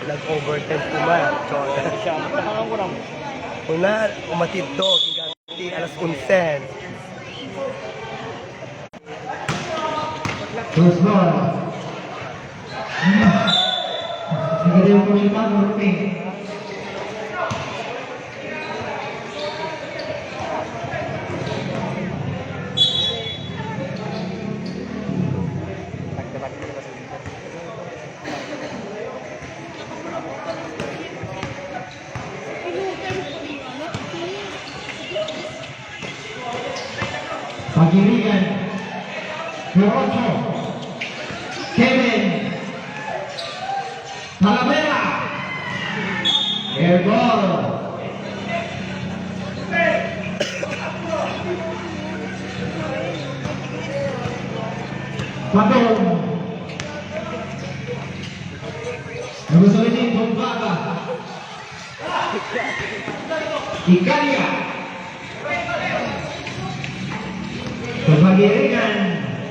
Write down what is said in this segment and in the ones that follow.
Nag-overtime kumain. Una, umatid to. Giganti, alas 11. First ball. Sige yung kumita, Murphy. Pagirigan. Rojo. Kevin. Talavera. Air ball. Padong. Number 17, Bombaga. Ikalia. Pagirigan.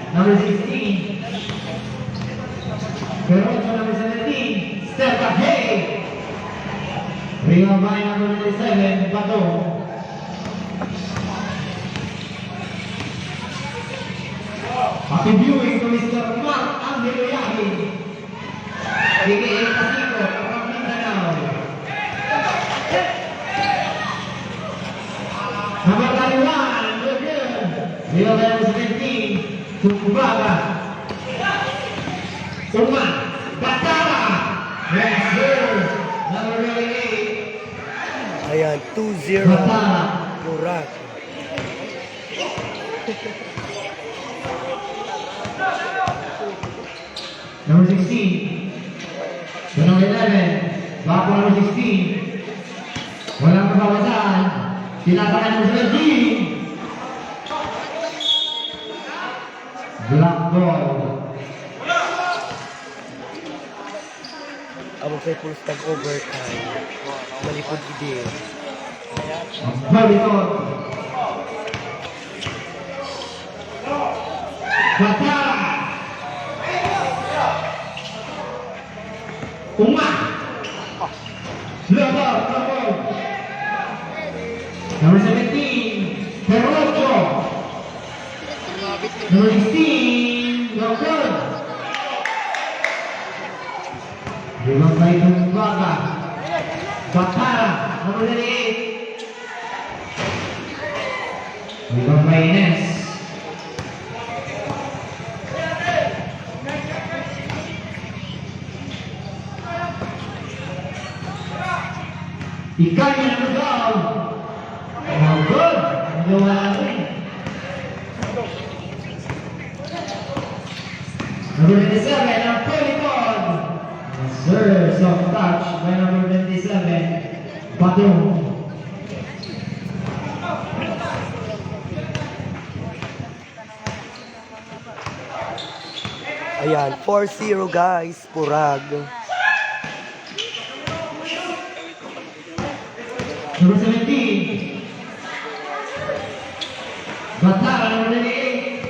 Number 16. Perocho number 17, step up, hey! Rio by number 97, Bato. Happy viewing to Mr. Mark Angelo Yahi. DKA Casino, from Mindanao. Number 31, good good. Rio by number 17, Tukubaga. Uma, Batara, yes sir, number 8. Ayan, 2-0. Batara. Purak. Number 16. The number 11. Back number 16. Walang kabawasan. Tinatakan number 17. Black ball. Amo kay Pulse tag-overtime. Malipod ide. Baliton. Batara. Uma. Lebar. Number 17. Perocho. Number 16. Dokter. Dengan baik Bombaga. Batara. Number 38. Dengan baik Ines. Ikannya number 12. Oh good. Number 27. Ang Pelipon. Sir, soft touch by number 27, Batung. Ayan, 4-0 guys, Purag. Number 17, Batara, number 98.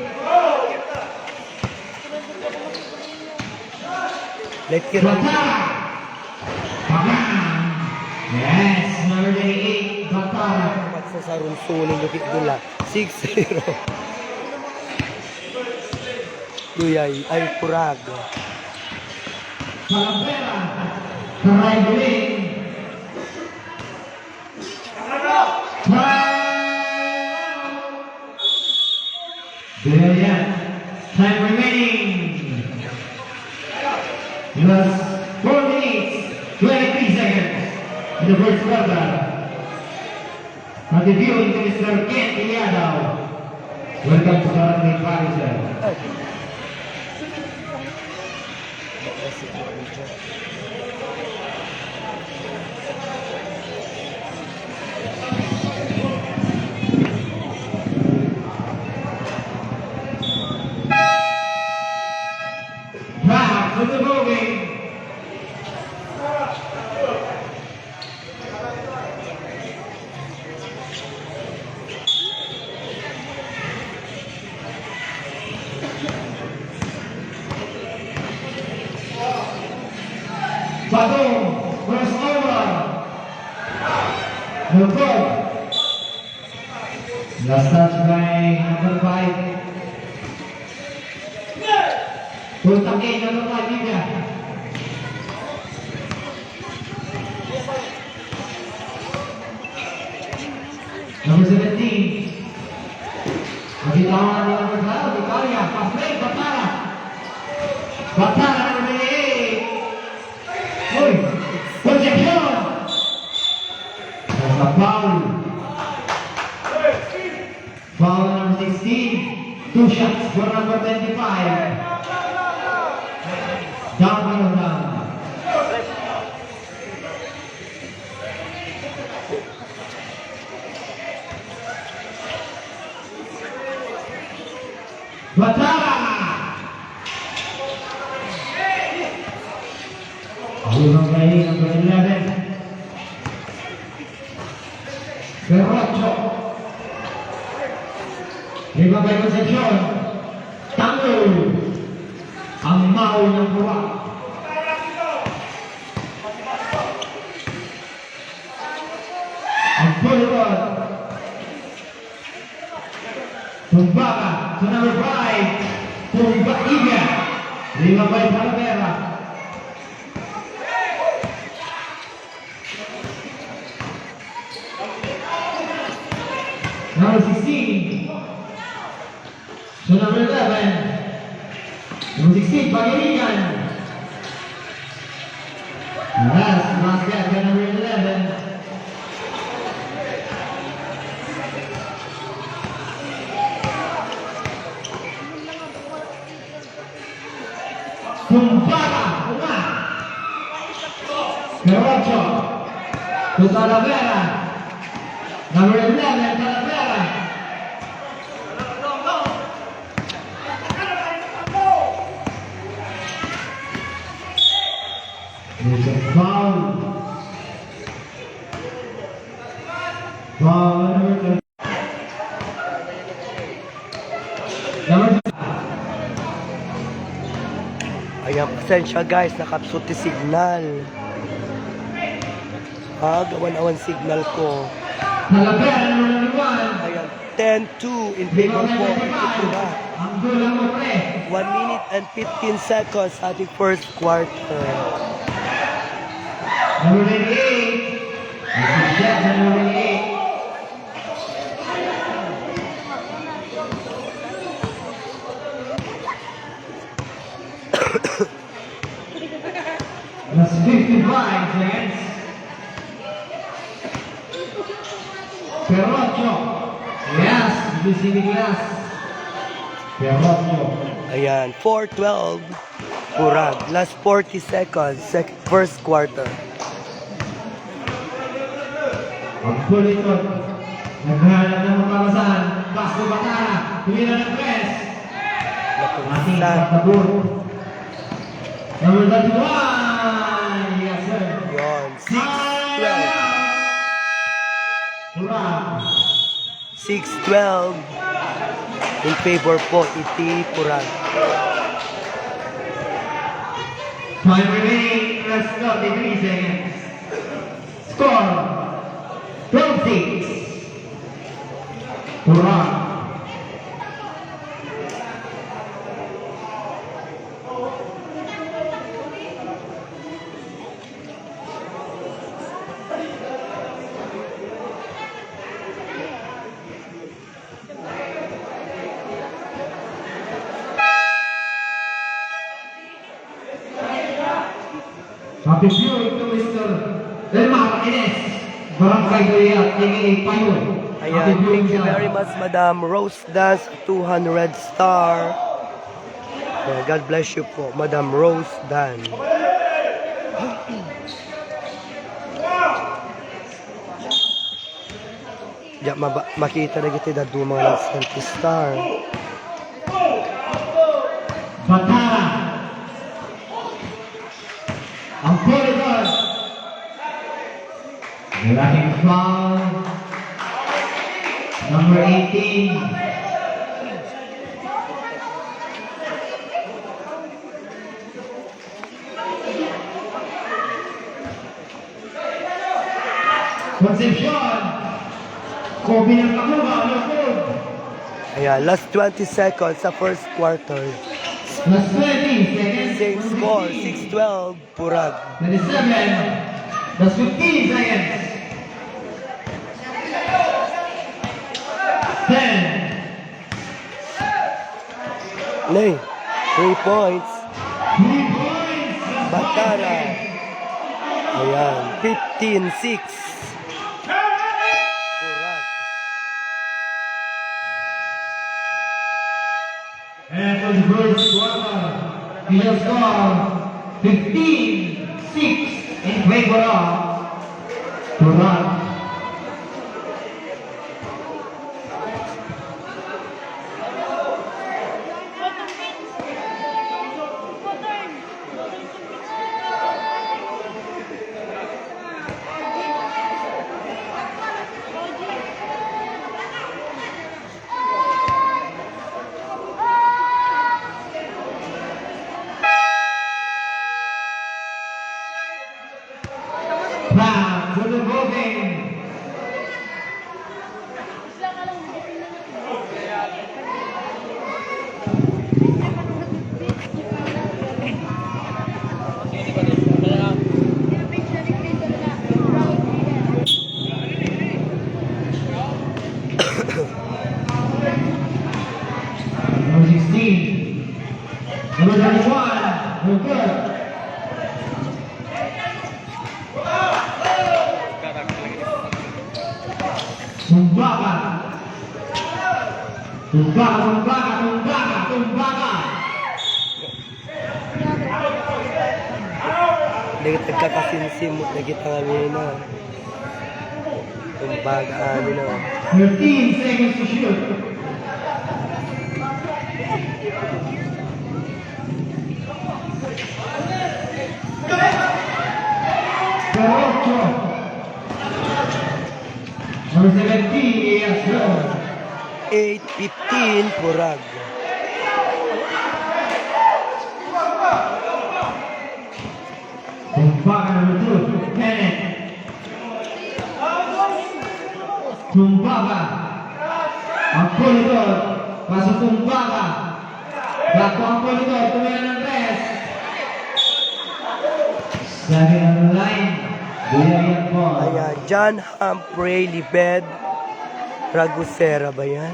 Let Kiran. Batara. Yes, number 98, Batara. Sa sarunsunin yung dula. 6-0. Duyay, ay Purag. Talavera. Karayguling. Brilliant. Time remaining. Last 4 minutes, 23 seconds in the first quarter. Reviewing to Mr. Ken Iliadaw. Welcome to Barangay Pariser. Back to the moving. Padong, crossover. No good. Last touch by number 5. Punta kay number 5, Vivian. Number 17. Nagitawan ni number 12, Vicaria. Pass-play, Batara. Batara, number 8. Uy, projection. That's a foul. Foul number 16. 2 shots for number 25. Down. Batara! Unang kaya number 11. Berrocho. Lima by Concepcion. Tango. Ang mau ng buwa. Ang Boulevard. Tumbaga sa number 5. Tumbaiga. Lima by Talavera. Number 16. So number 11. Number 16, Pagirigan. Last guy by number 11. Tumbaga, una. Berrocho. To Talavera. Number 11, Talavera. There's a foul. Foul number 2. Ayan, pasensya guys, nakapsuti signal. Gawan-awan signal ko. Talavera, number 1. Ayan, 10-2 in favor po. Ito na. Ang gulang mo, pre. 1 minute and 15 seconds ating first quarter. Number 98. This is Jeff, number 98. That's 55 seconds. Perrocho. Yes, this is the glass. Perrocho. Ayan, 4-12. Purag. Last 40 seconds. First quarter. Ang Puliton. Naghahanap ng mapamasahan. Pass to Batara. Tumira ng press. Ating tatabur. Number 31. Yes, sir. Yun, 6-12. Hurra. 6-12. In favor po, iti Purag. Time remaining. Let's go. 3 seconds. Score. 12-6. Hurra. Happy viewing to Mr. Delmar Ines. Barangay Guyat, aka Payon. Ayan, thank you very much, Madam Rose Dance, 200 star. Ayan, God bless you po, Madam Rose Dan. Ya, makita na kita dadu mga 20 star. Batara. Ang Polygon. Malaking foul. Number 18. Concepcion. Kobe ng Kamuga, Lupod. Ayan, last 20 seconds sa first quarter. Last 20 seconds. Same score, 6-12, Purag. 27. Last 15 seconds. 10. Nay, 3 points. 3 points. Batara. Ayan, 15-6. Purag. And for the first quarter, final score 15-6 in favor of Purag. Back to the voting. Number 16. Number 21. No good. Tumbaga. Tumbaga, tumbaga, tumbaga, tumbaga. Hindi kita kakasimsimot na kita kami na. Kumbaga amin na. 13 seconds to shoot. Derecho. Number 17, yes, sir. 8-15, Purag. Tumbaga number 2, Kenneth. Tumbaga. Ang polidor, pasok Tumbaga. Bago ang polidor, tumira ng rest. 7 on the line. Buyarian po. Ayan, John Humphrey Libed. Ragusera ba yan?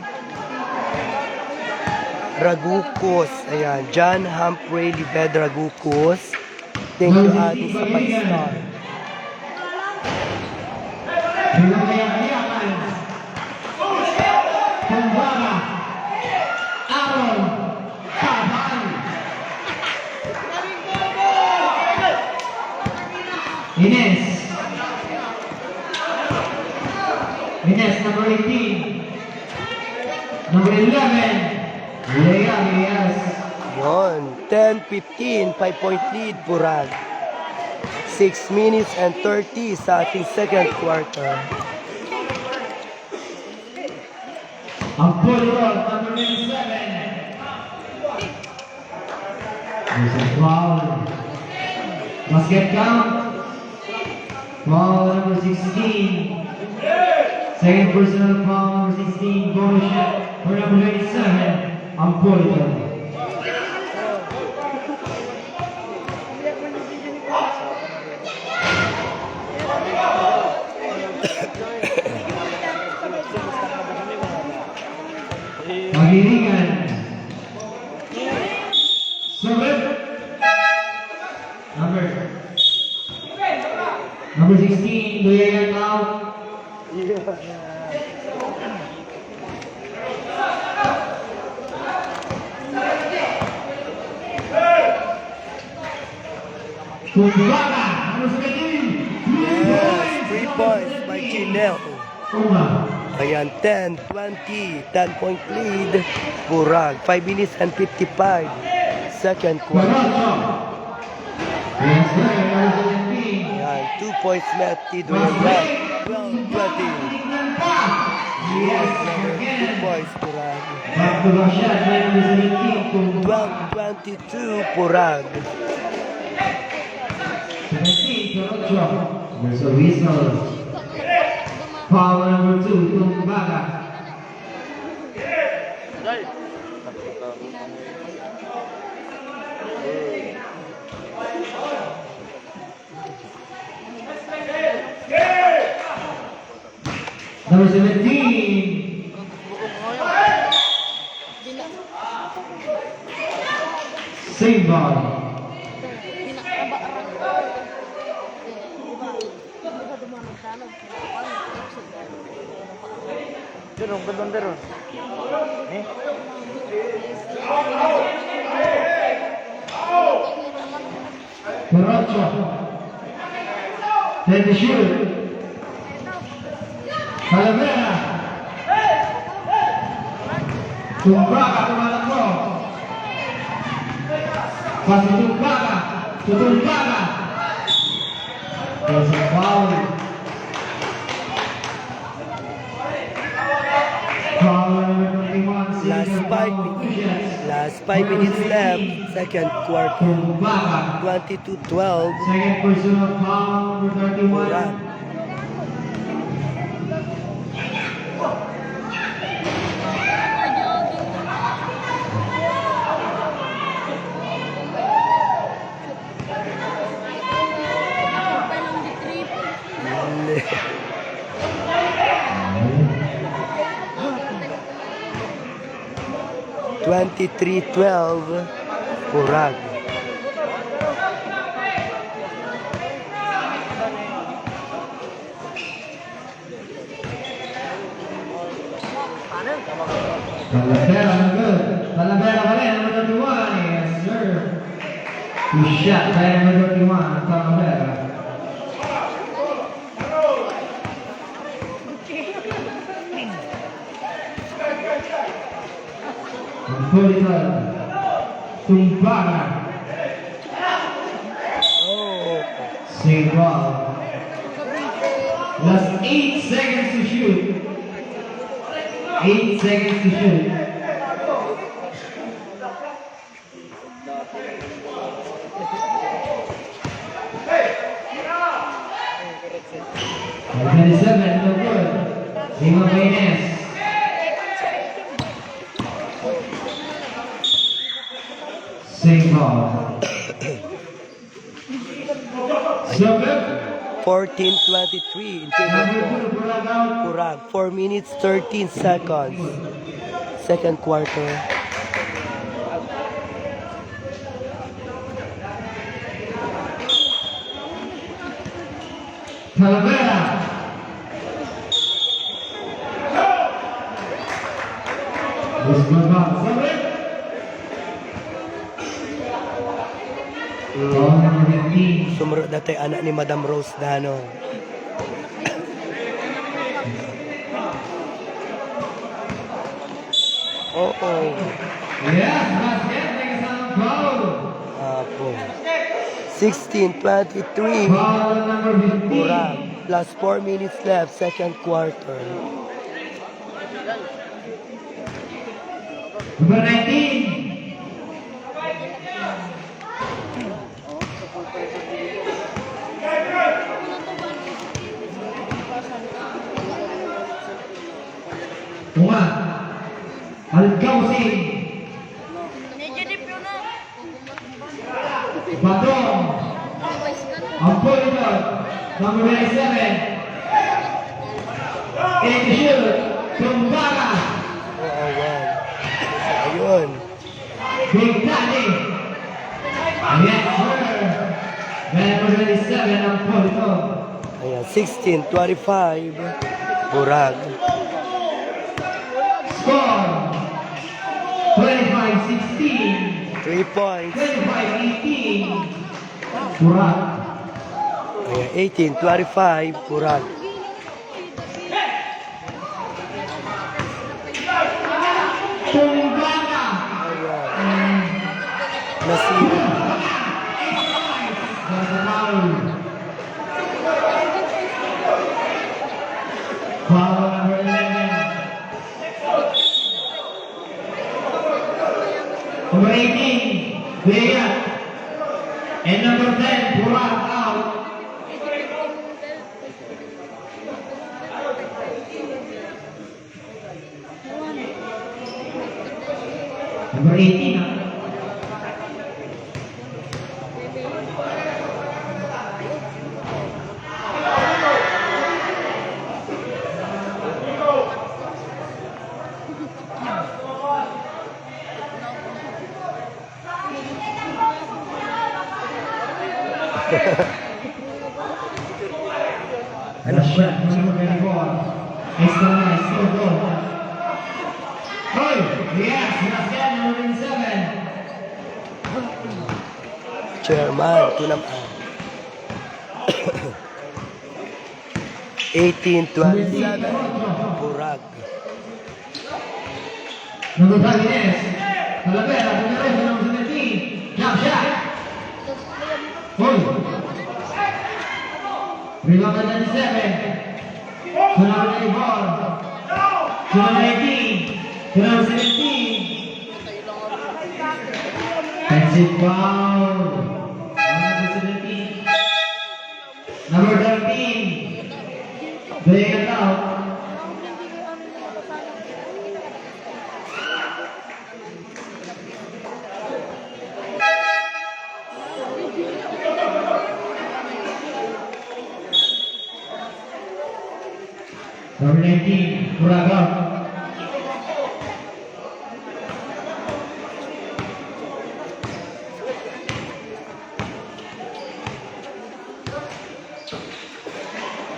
Ragucos. Ayan, John Humphrey Libed Ragucos. Thank you, Adi, sa pag-star. Binamayak-mayakan. Tumbaga. Aaron. Taban. Ines. Ines, number 18. Number 11. Lea Reyes. Yun, 10-15, 5-point lead, Purag. 6 minutes and 30 sa ating second quarter. Ang polidor, number 97. There's a foul. Basket count. Foul number 16. Second personal foul number 16. Bonus shot for number 27. Ang polidor. Magiringan. Sulit. Number 16, Doyayan out. Tumbaga, number 17. Yes, 3 points by Chinel. Uma. Ayan, 10-20, 10-point lead, Purag. 5 minutes and 55, second quarter. Barocho. Yes, sir, number 17. Ayan, 2 points left, Doyayan. 12-20. Tingnan pa. Yes, again. 2 points, Purag. Back to the shot by number 17. Tumbaga. 12-22, Purag. 17, Barocho. There's a whistle. Foul number 2, Tumbaga. Number 17. Same ball. Derong, kedon derong. Eh? Perocho. Then the shoot. Talavera. Tumbaga tumalakbo. Pasi Tumbaga. Tumbaga. There's a foul. Last 5 minutes left, second quarter. 22-12. Second personal foul number 31. Murag. $23-12 Murag. Talavera no good. Talavera balik number 31. Yes sir. Good shot by number 31. Talavera. Tumbaga. Oh. Same ball. Last 8 seconds to shoot. 8 seconds to shoot. Number 27, no good. Lima Baines. Same ball. So good. 14-23 in favor Number of 2, Buragao. Murag. 4 minutes 13 seconds. Second quarter. Talavera. This good ball. So good. Ball number 15. Sumunod na tayo anak ni Madam Rose Dano. Oo. Yes, basket. Take a sound foul. Apo. 16-23 Foul number 15. Murag. Plus 4 minutes left, second quarter. Number 19. Bunga. Al-Gawsi. Batong. Ampolidor. Number 97. In the shoot. Tumbaga. Oo, wow. Ayun. Big Daddy. Yes, sir. Number 27, Ampolidor. Ayan, 16-25 Murag. Score 25-16, 3 points. 25-18. Murag. Ayan, 18-25 Murag. Tumbaga. Ayan. Nasira. There's a foul. Foul number 11. Number 18, Bea. And number 10, Murag out. Number 18, ah. Last shot, number 24. Extra nice, still goal. Hoy! Yes, last shot, number 27. Chairman, ito naman. 18-27. Burag. Number 5, Ines. Talavera, number 17. Jump shot. Hoy! Rebound by 97. To number 94. To number 18. To number 17. That's it, foul. Number 17. Number 13. Bring it out. Number 19, Buraga.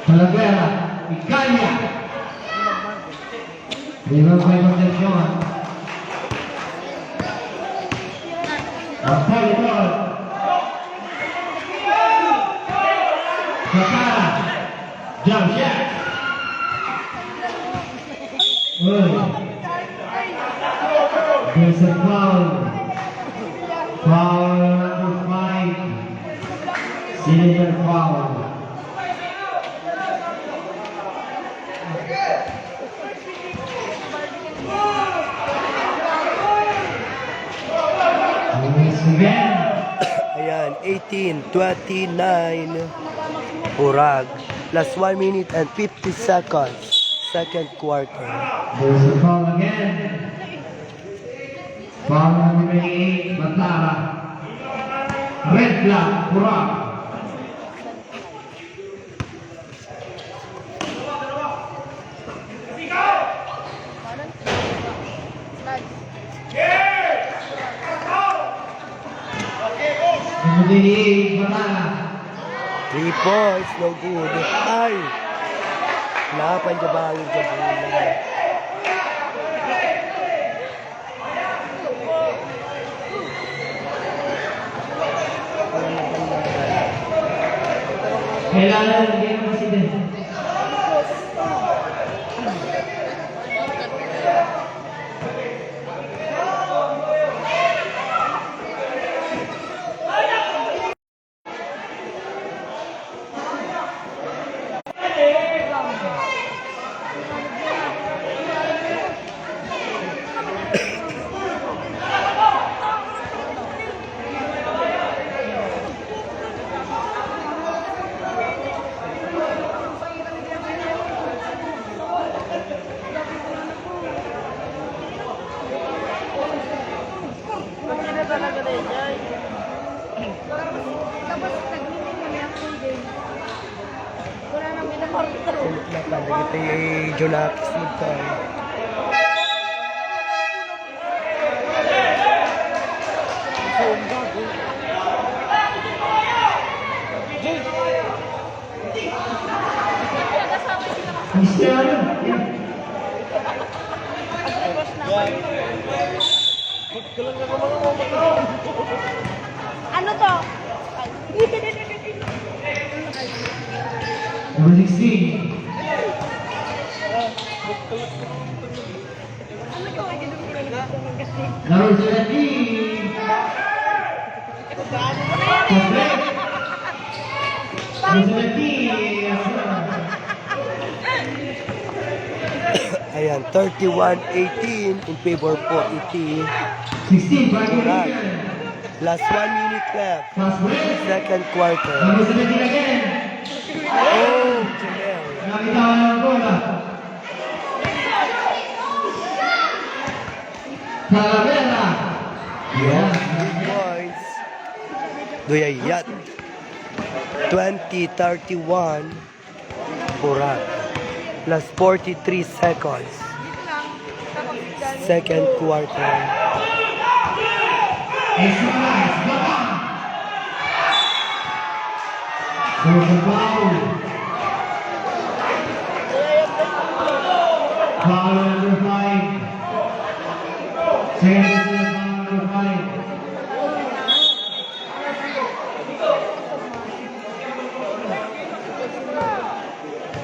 Talavera, Italia. Rebound by Concepcion. Apolitol. Kakara. Jump shot. There's a foul. Foul number 5. Cylinder foul. Once again. Ayan, 18-29. Burag. Plus 1 minute and 50 seconds. Second quarter. There's a foul again. Foul number 28, Batara. Red flag, Burak. Number 28, Batara. 3 points, no good. Ay! Lapan ka ba yung gabulan? Kailangan hindi ng presidente. Ito yung Jonakis nito. Ano to? Number 16. Number 17. Complete. Number 17. Yes, sir. Ayan, 31-18 in favor po iti 16. Bago Burag. rin. Last 1 minute left. Fast break. Second quarter. Number 17 again. Oh, Janelle. Nakitawan ng bola. Talavera. Yes. 3 points. Duyayat. 20-31. Burag. Plus 43 seconds. Second quarter. Exercise. Baba. There's a foul. Foul number 5. Second foul number 5.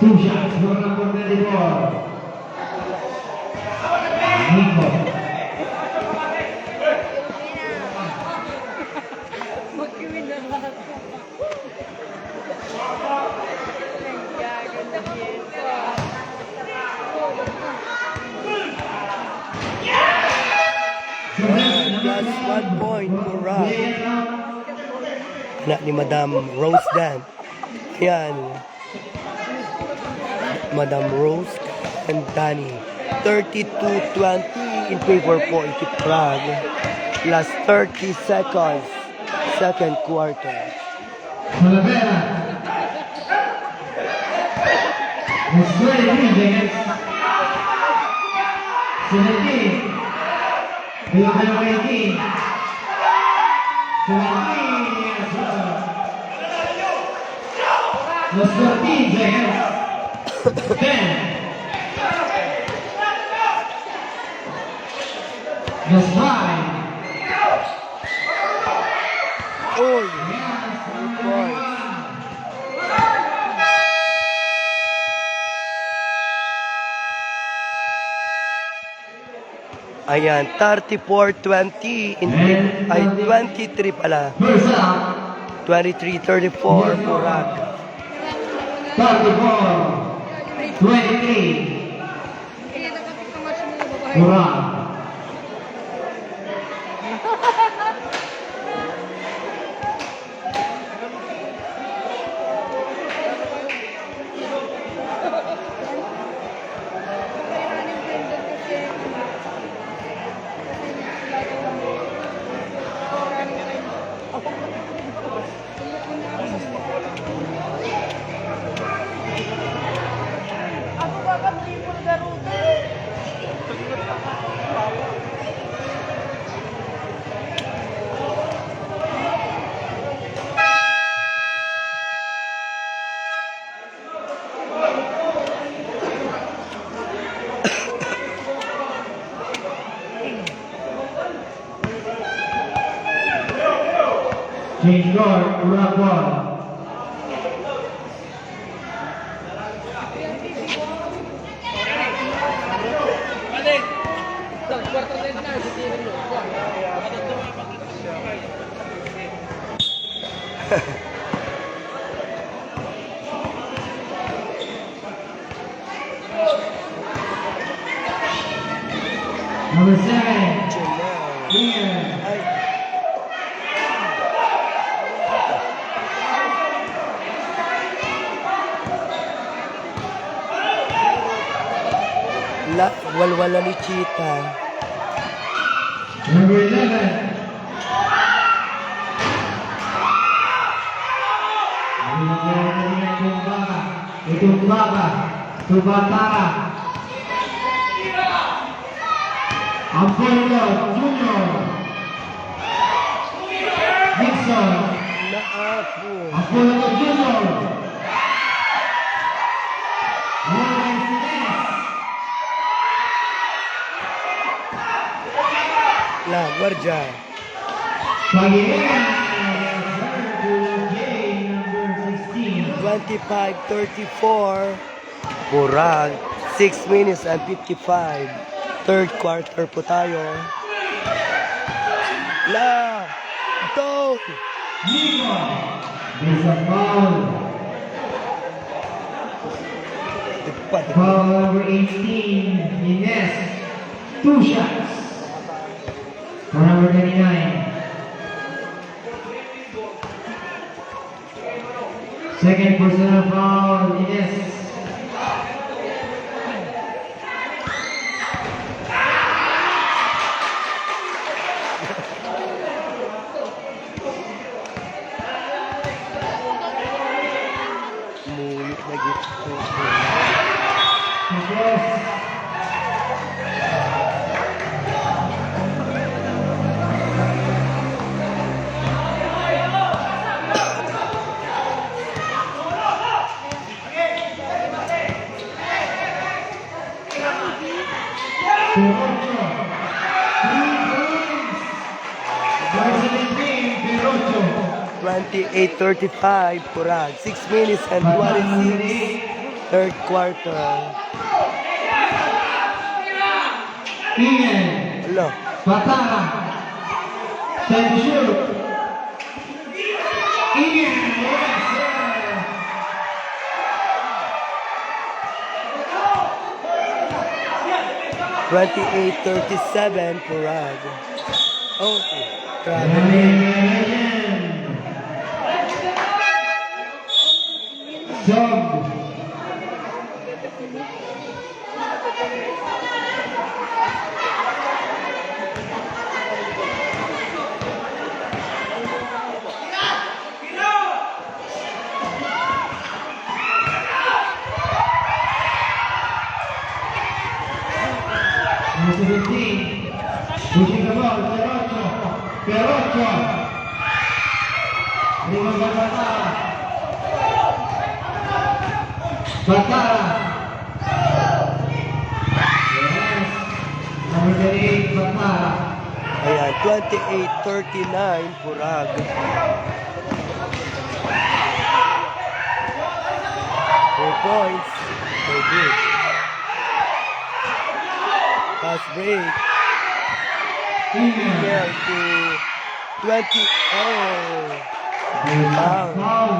Two shots for number 24. Nico. Plus 1 point. Burag. Anak ni Madam Rose Dan. Ayan. Madam Rose and Danny. 32-20 in favor po iti Prague. Plus 30 seconds. Second quarter. Talavera. It's 23 James. 17. Bilang number 18. 17. Yes, sir. Plus 13 James. 10. Plus 5. Oy! 3 points. Ayan, 34-20 ay 23 pala. First up. 23-34 Burag. 34. 23. Kurang. Ako bakit di mo garuto? Change guard, Kurang ball. Number 7. Janelle. Clear. Ay, walwala ni Chita. Number 11. Itumbaka. Tubatara. Apollo Junior. Dixon. Naapo. Apollo Junior. Warren Sines. La Guardia. Pagiliran. Number 16. 25-34. Burag. 6 minutes and 55. Third quarter po tayo. La. Ito. Nico. There's a foul. Foul number 18. Ines. 2 shots. For number 29. Second personal foul. Ines. Yes. 28-35, Purag. 6 minutes and 26, third quarter. Ingel, Hello. Batara, Senju, Ingel, yes, sir. 28-37, Purag. Oh, grabe. Zog, number 17, pushing the ball, Perocho, Lima Batara, yes, number 38, Batara, Ayan, 28-39, Purag. Four points. Very good. Pass break. Ingel, Here to 20. Oh. foul.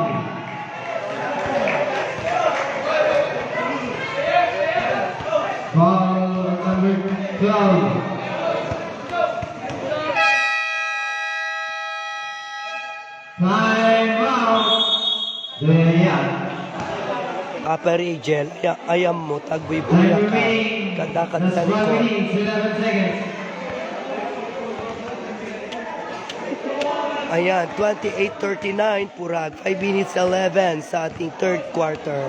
Foul number 12. Time out. Daya. Upper Rigel, ayam mo, tagboy Time buya ka. remaining. Kadakanta That's 1 ko. minute, 11 seconds. Ayan, 28-39, Purag. 5 minutes 11 sa ating third quarter.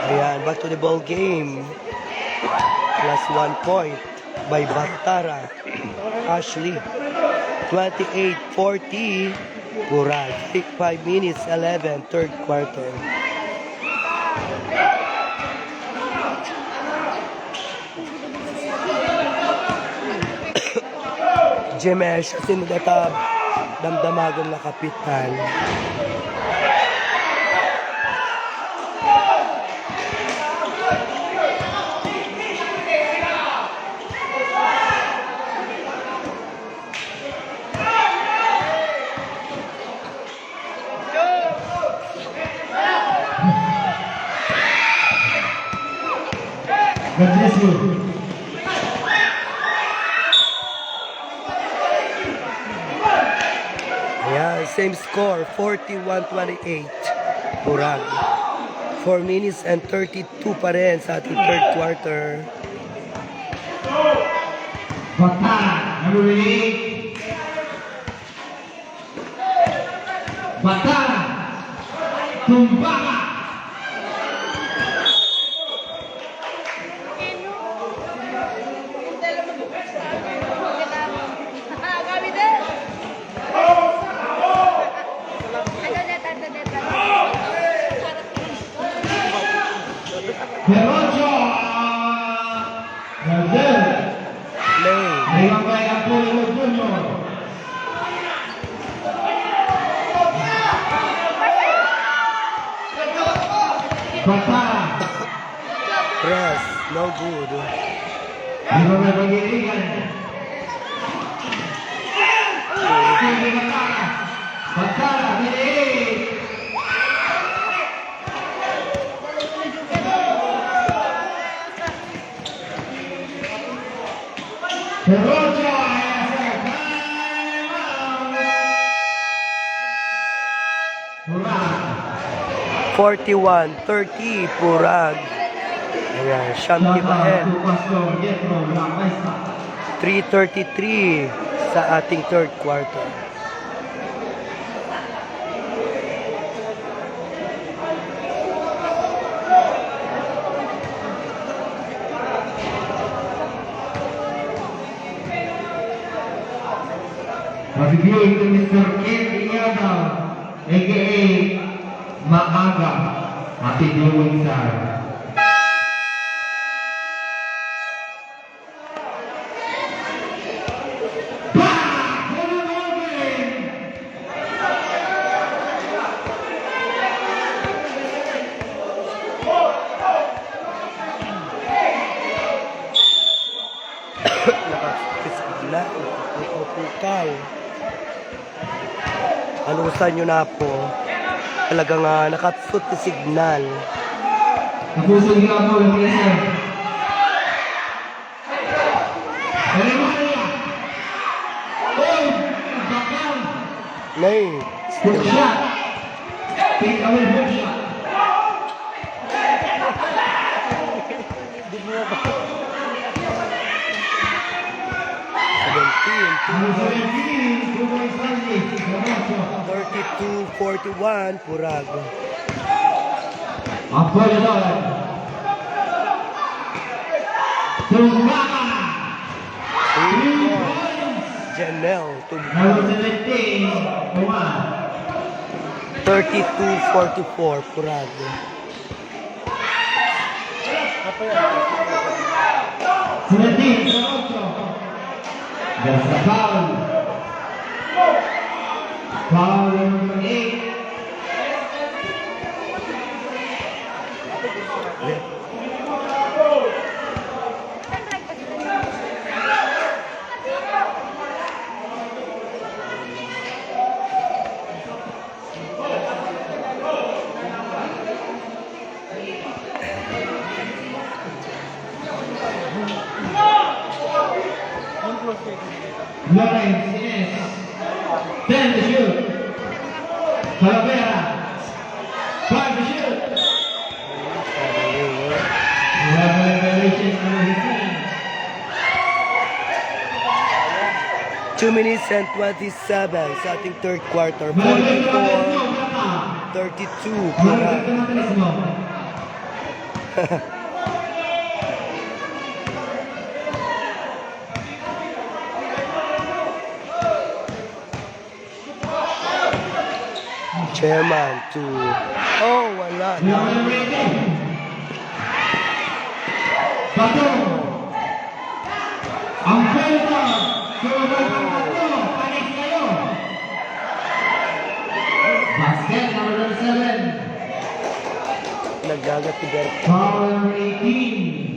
Ayan, back to the ball game. Plus 1 point by Batara. Ashley. 28-40. Purag. 5 minutes 11, third quarter. Jemesh, kasi nagtatab damdamagan na kapitan. God bless you. Ayan, same score, 41-28. Purag. 4 minutes and 32 pa rin sa ating third quarter. Batara, number 8. Batara, Tumbaga. Perocho, Gardel, Lane. Limang Bayan Pulo Junior. Batara, Press, no good. Limang Bayan Pagirigan. Batara, Batara, 28. Rojo, yes, sir. Time out. Purag. 41-30 Purag. Ayan, Siyam Ibahen. 3:33 sa ating third quarter. Mabigay to Mr. Ken Yadaw, a.k.a. Maaga, Happy New Sir. Nakakisila, nakakupukal. Alusan nyo na po. Talagang nakapsut na signal. Napusog niyo ako, yes, sir. Ano mo kaya? Oh, bakal. Nay, Hook shot. Take away hook shot. Ano sa 17, Pumay Sandy, Gamacho. 32-41 Purag. Apoyador. Tumbaka. 3 points. Janelle Tumba. Number 17, Tuman. 32-44 Purag. 17, Gamacho. There's a foul. Foul number 8. Lawrence Ines. 10 to shoot. Talavera. 5 to shoot. Level violation number 15. 2 minutes and 27 sa ating third quarter. 44-32 Purag. Chairman to... Oh, wala na. Bato. Ang pwede. Sumunod ang bato. Panik kayo. Basket number 7. Nagdagat si Bert. Foul number 18.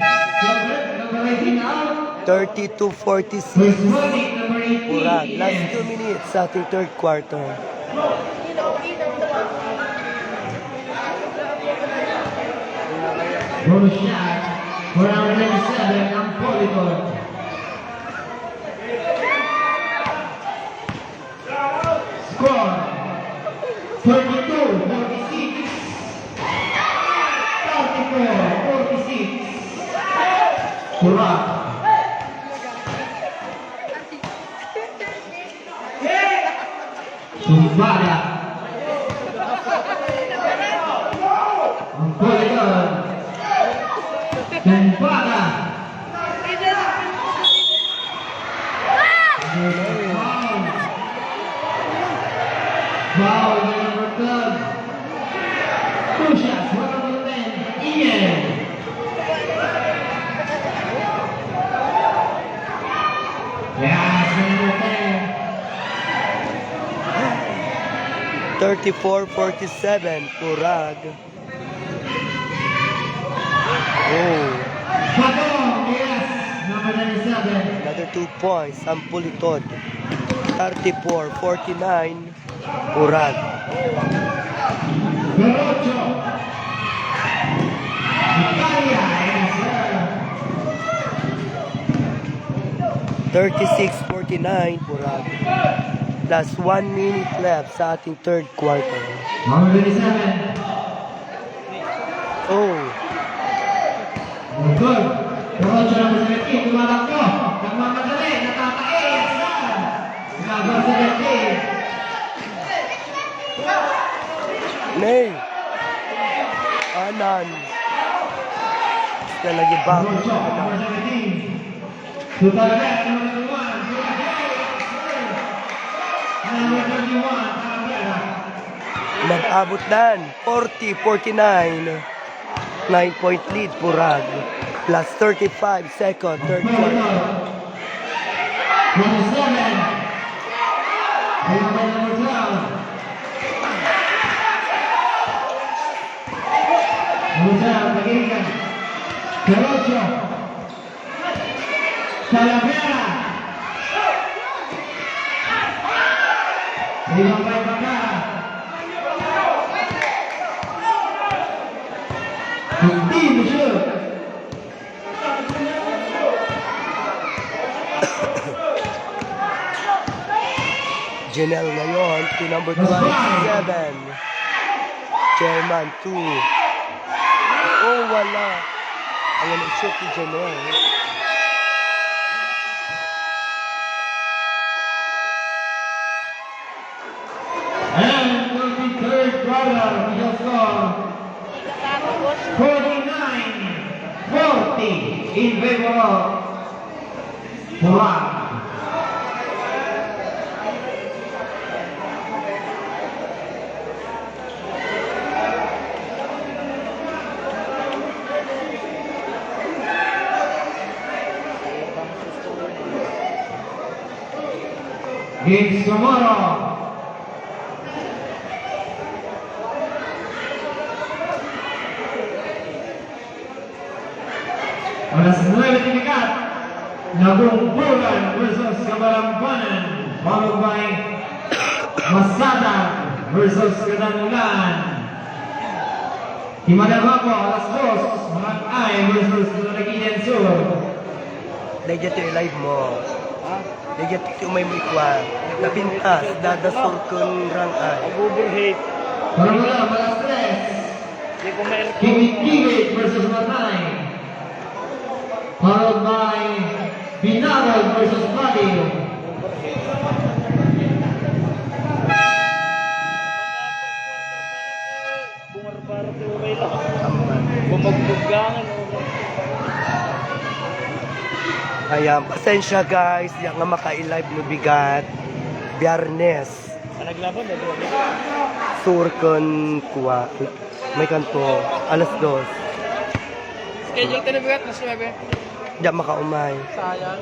Number 18 out. 32-46 First running number 18. Purag. Last 2 minutes sa ating third quarter. Bonus shot for number 97, ang Politor. Score 32-46. 34-46. Purag. Tumbada. Ang Politor. Tumbada. Foul by number 12. 2 shots, 1 number 10. Ian. Yes, number 10. 34-47 Purag. Oh, Batong, yes, number 97. another 2 points. Ampulitod. 34-49 Purag. Garocho. Italia, yes, sir. 36-49 Purag. Plus 1 minute left sa ating third quarter. Number 27. Oh, Good. Karocho number 17. Tumalakbo. Nagmamadali. Natatae. Number 17. Nay. Anan. Kaya nag-ibang. Karocho number 17. Tutalabet. Number 21. Number 31. Talavera. Nag-abot dan. 40-49. 9-point lead Purag. Plus 35 second, third quarter. Number 7. Number 12. Number 12, Pagirikan. Carocho. Talavera. Limang by Pagara. Hindi mo shoot. Janelle ngayon to number 27. Chairman 2. Oh, wala. Ayan ang shoot ni Janelle. And for the third quarter, we just score 49-40 in favor of Purag. Games tomorrow. Alas 9 tinikat, Nabungkulan versus Kabalambanan, followed by Masada versus Katanungan. Himadabako, alas 2, Makay versus Lalaginan Sur. Dahil ito live mo. Dahil ito may mikwa. Napintas, dadasol kong rangay. Overheat. Parang alas 3, Hindi ko ma-air. Kimit versus Matay. Followed by Binarol versus Badio. Bumarbaro tuloy lang. Bumagbugangan. Ayan, pasensya guys, yung nga maka-live no bigat. Biyernes, Naglaban na doon. surkon kuwa. May kanto, alas 2. Schedule ka na bigat na 9. Di makaumay. Sayang.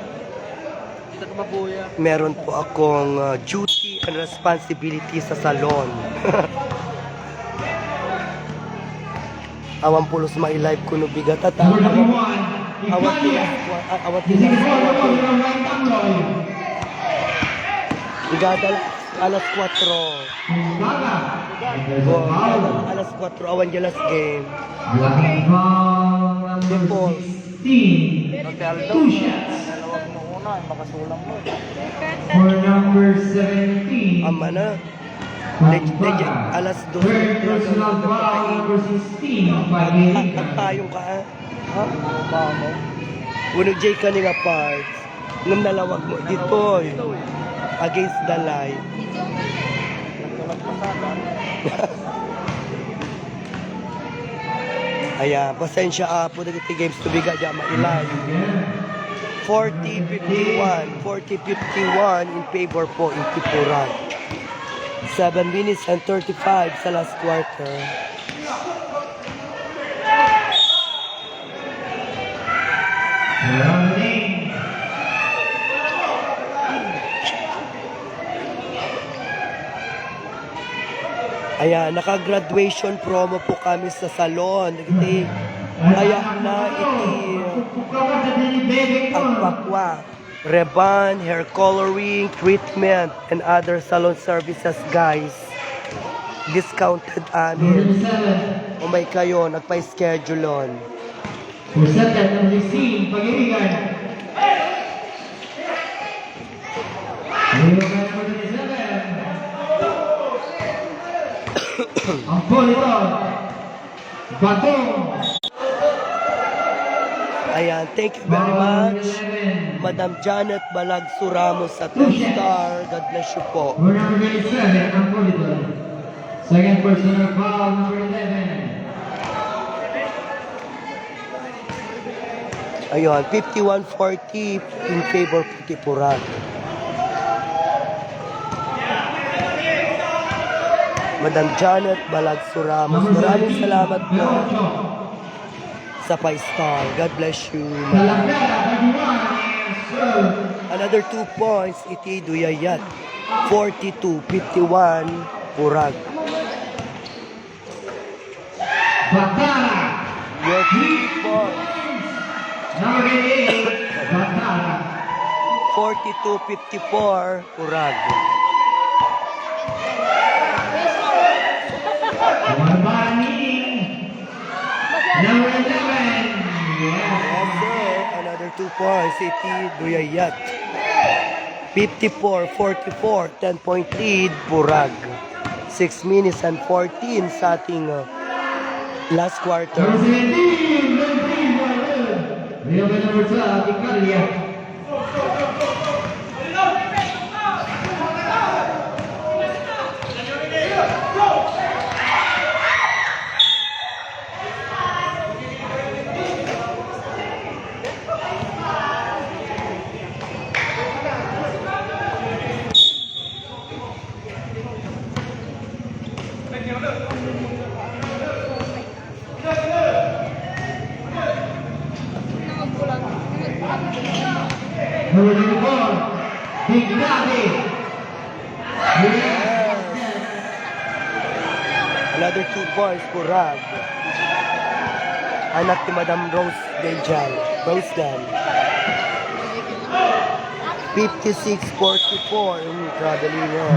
Dito ka mabuya. Meron po akong duty and responsibility sa salon. Awan pulos ma-live ko no bigat at Number 21, awan Italia. tilas Isang gol ako ng right Tamloy. igadal alas 4. Baga. Oh, alas 4 awan jelas game. Malaking foul number Default. 16. Two shots Dalawag mo una, makasulang mo. for number 17. Ama na. Legit, alas 2. Third personal foul number 16. Pagirikan. Ang tayong ka ha? Ha? Baka mo? Unog J ka nga parts. Ngam nalawag mo dito against the light. Nagtulag pa sana. Ayan, pasensya po na games to biga dyan mailay. 40-51 in favor po in Tipuran. 7 minutes and 35 sa last quarter. Running. Ayan, naka-graduation promo po kami sa salon. Iti, ayan na iti agpakwa, reban, hair coloring, treatment, and other salon services, guys. Discounted amin. 27. Umay kayo, nagpa-schedule on. Presented number 16. Pagirikan. Rio kaya number 27. Ang Politon. Batong. Ayan, thank you very much. Madam Janet Balagso Ramos sa 10 star. God bless you po. For number 27, ang Politon. Second personal foul, number 11. Ayun, 51-40 in favor of Tipuran. Madam Janet Balagso Ramos, maraming salamat po sa 5 star. God bless you. Another 2 points, Iti Duyayat. 42-51, Purag. Batara. Your 3 points. Number 88, Batara. 42-54, Purag. Mabani. Number 11. Yes, sir. Another 2 points, Iti Duyayat. 54-44, 10-point lead, Purag. 6 minutes and 14 sa ating last quarter. Number 17, Rio kaya number 12, Ikalia. Number 24, Big Daddy. Another 2 points, Purag. Anak ni Madam Rose Deljan. Rose Dan. 56-44. Grabe niya.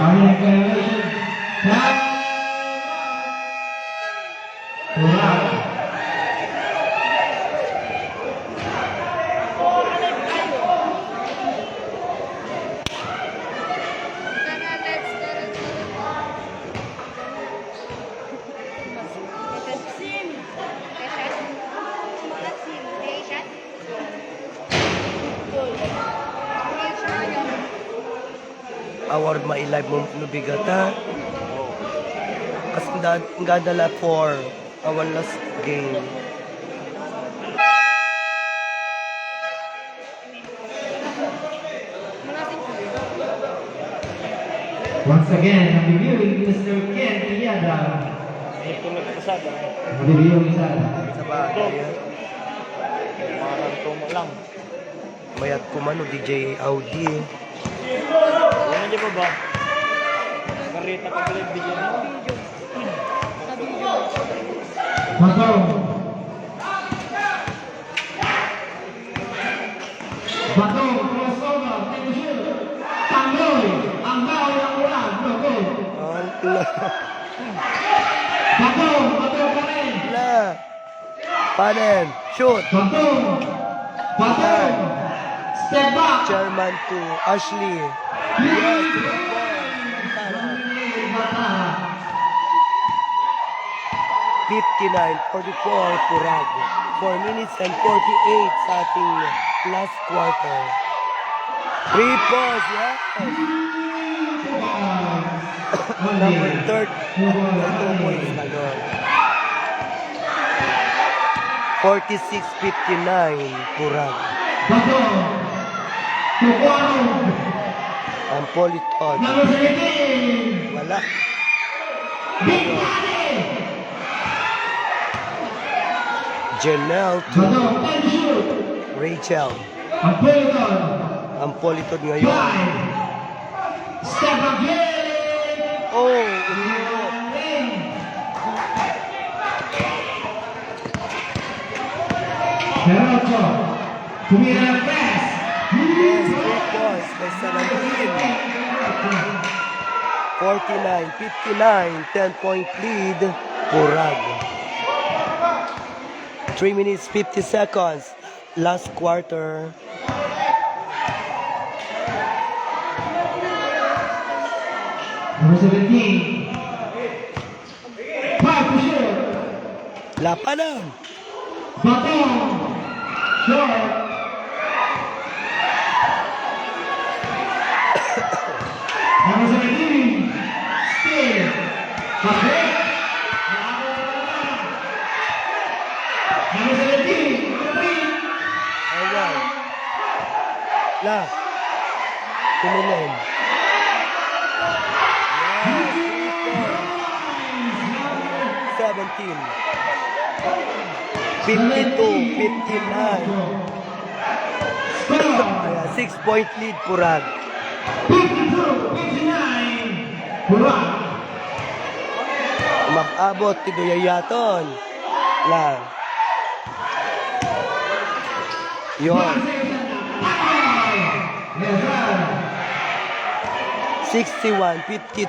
Award ma-live mo lubigat ha. Kasi ang gadala for our last game. Once again, I'm reviewing Mr. Ken Tiyada. Ito nagpasada. Reviewing isa. Sa bagay. Parang tumo lang. Mayat ko man o DJ Audi. Ano niya ba ba? Karita ka pala bigyan mo. Batong. Batong, crossover, take a shoot. Tangloy, ang bawal ng ulan, no goal. Batong pa rin. Panen. Shoot. Batong. Step back. Chairman to Ashley. Batara. 59-44 Purag. 4 minutes and 48 sa ating last quarter. 3 points, yes. Number 3, 2 points na doon. 46-59 Purag. Batong. Tukwano. Ang Politon. Number 17. Wala. Big Daddy. Janelle to Batong, take a shoot. Rachel. Ang Politon. Ang Politon ngayon. 5. Step again. Oh, umiinot. Perocho. Tumira ng pass. Yes, 3 points by 17. 49-59, 10-point lead, Purag. 3 minutes, 50 seconds, last quarter. Number 17. 5 to shoot. Lapanan. Batong. Short. Number 17. Steal. Pag-break. Number 17. Number 3. Ayan. La. Tumunin. Yes, 17. 52, 59. Score. Ayan, 6-point lead, Purag. 52-59. Purag. Mag-abot, tinuyayaton. La. Yun. 61, 52.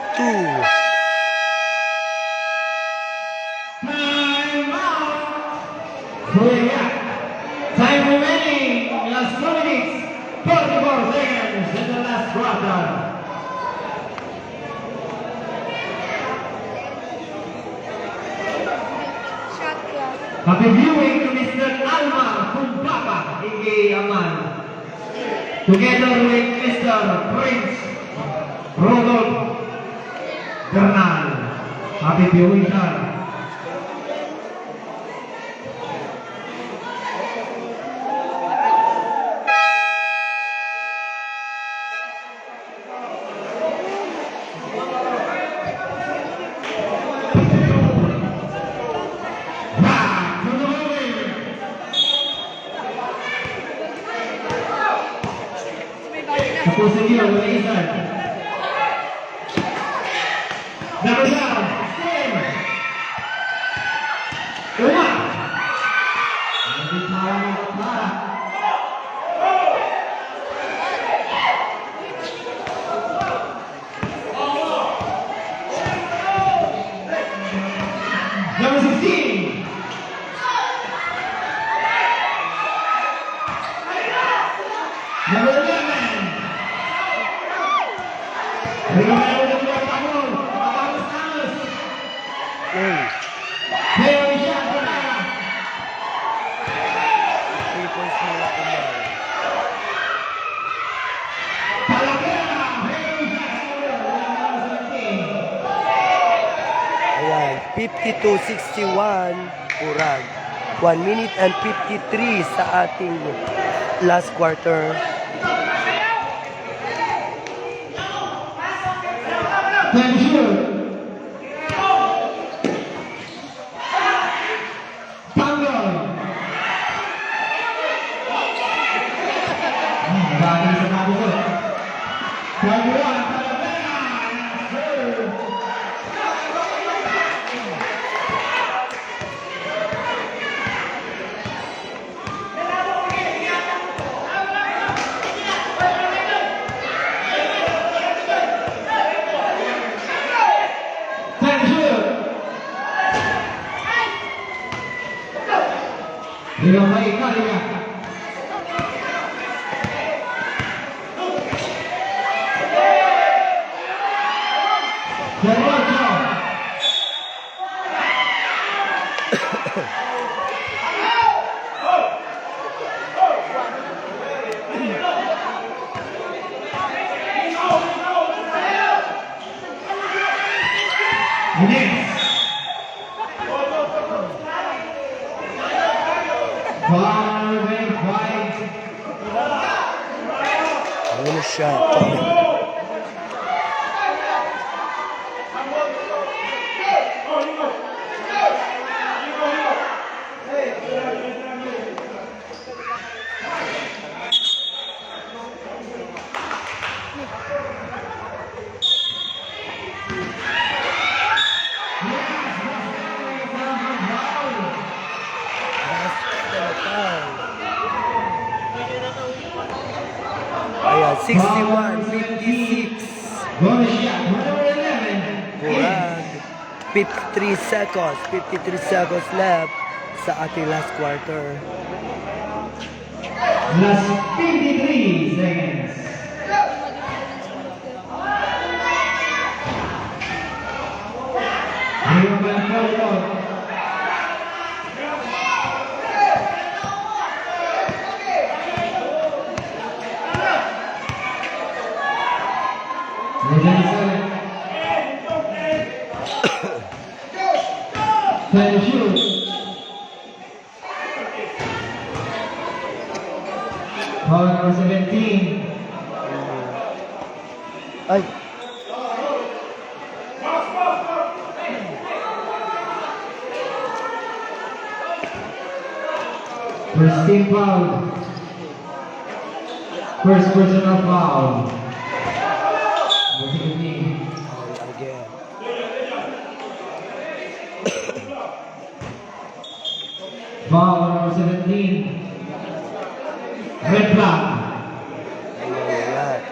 Time out. Korea. Time remaining. Last 2 minutes. 44 seconds in the last quarter. Shot clock. Happy viewing to Mr. Alma Kumpapa Inge Aman. Together with Mr. Prince Rodolfo Bernal. Happy viewing, sir. Back to the movie. Tapusin niyo, wala isa. Double down. Steam. Uma. Hindi parang magpapara. Number 16. Number 11. Remember the block tamu. Abang Stanley. Yun. Very shot for Nara. 3 points mula kumbay. Talavera. Very shot for number 17. Ayan, 52-61, Purag. 1 minute and 53 sa ating last quarter. Time to shoot. Tanggol. Bagay sa kabusot. Talavera. Serve. Time to shoot. Dengan baik kalinya. Terbaca. Next. Five. Ayun na siya. Ayan, 61-56. Bonus shot. Number 11. Purag. 53 seconds. 53 seconds left sa ating last quarter. Last 53 seconds. record. Ten shoot. Foul number 17. Ay, First team foul. First personal foul. Number 17. again. Foul number 17. Red flag. Ayan.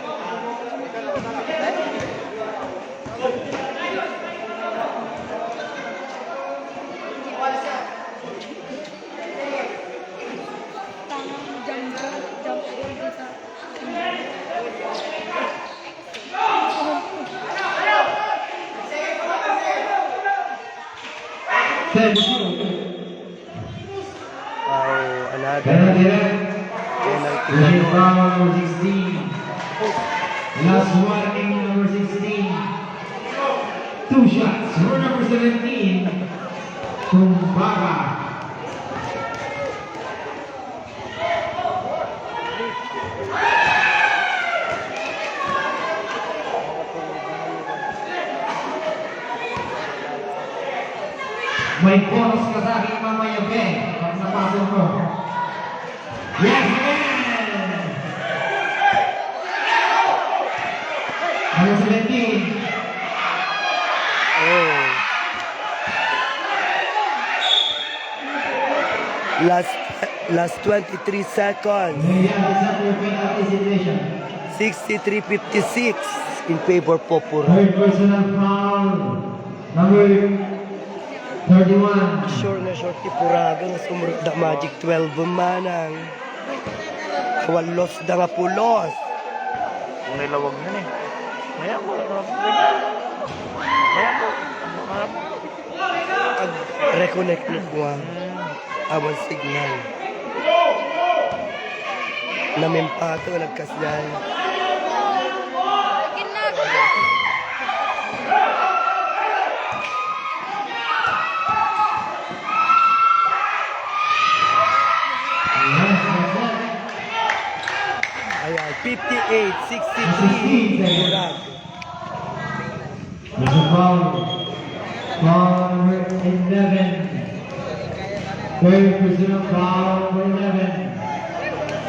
Ten shoot. Wow, another Penalty. penalty. Red foul number 16. Last warning number 16. Two shots for number 17. Tumbaga. May bonus ka sa akin mamaya, Ben. Pag napasok ko. Yes, Ben! Number 17. Oh. Last 23 seconds. May yan your penalty situation. 63-56 in favor po Pura. Third personal foul. Number 31. Sure na sure ti Puraga na sumunod da Magic 12 manang. Walos da nga pulos. Kung nilawag yun eh. Maya po. Maya po. Ag reconnect ni Juan. Awan signal. Namimpato nagkasyan. Ayan, 58-63 Purag. There's a foul. Foul number 11. Third personal foul number 11.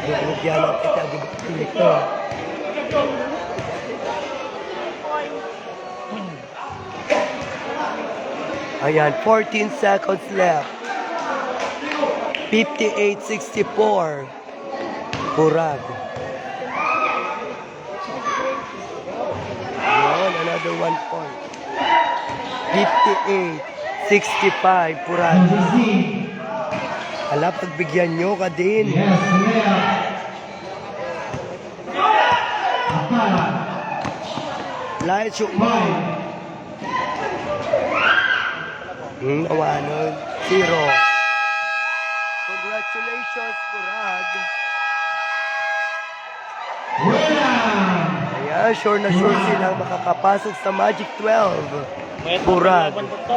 Bigyan lang kita dito. Ayan, 14 seconds left. 58-64 Purag. Ayan, another 1 point. 58-65 Purag. Number 16. Ala, pagbigyan nyo ka din. Yes, Lea. Akala. Light shoot mo. 5. Awanon. 0. Congratulations, Purag. Wala. Ayan, sure na sure silang makakapasok sa Magic 12. Maya po. Purag. Laban po to.